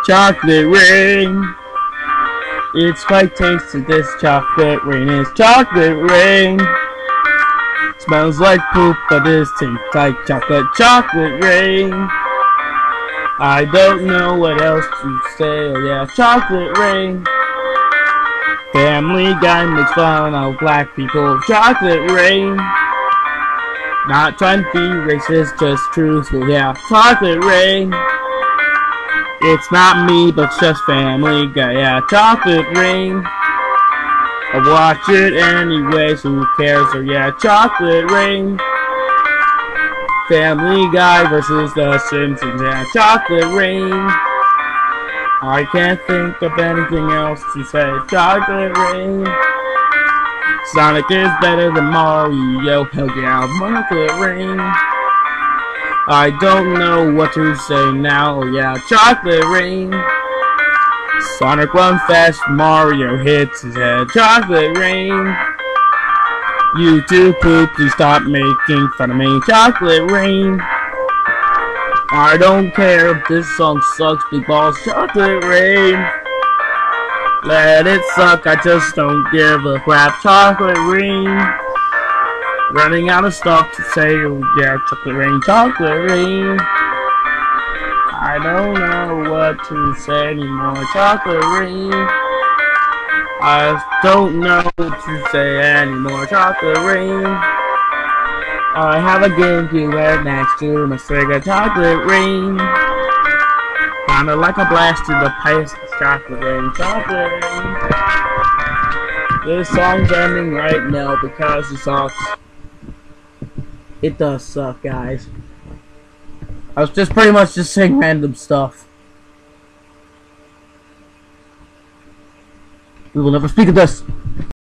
Chocolate rain. It's quite tasty, this chocolate rain is chocolate rain. Smells like poop, but it tastes like chocolate, chocolate rain. I don't know what else to say, oh yeah, chocolate rain. Family Guy makes fun of black people, chocolate rain. Not trying to be racist, just truthful, yeah, chocolate rain. It's not me, but it's just Family Guy, yeah, chocolate rain. I watch it anyways, who cares, oh yeah, chocolate rain. Family Guy versus The Simpsons, yeah, chocolate rain. I can't think of anything else to say, chocolate rain. Sonic is better than Mario, hell yeah, chocolate rain. I don't know what to say now, oh yeah, chocolate rain. Sonic runs fast, Mario hits his head, chocolate rain. You two poop, please stop making fun of me, chocolate rain. I don't care if this song sucks, big balls, chocolate rain. Let it suck, I just don't give a crap, chocolate rain. Running out of stuff to say, oh yeah, chocolate rain, chocolate rain. I don't know what to say anymore, chocolate rain. I don't know what to say anymore, chocolate rain. I have a GameCube right next to my Sega, chocolate rain. Kinda like a blast to the past, chocolate rain, chocolate rain. This song's ending right now because it sucks. It does suck, guys. I was just pretty much just saying random stuff. We will never speak of this.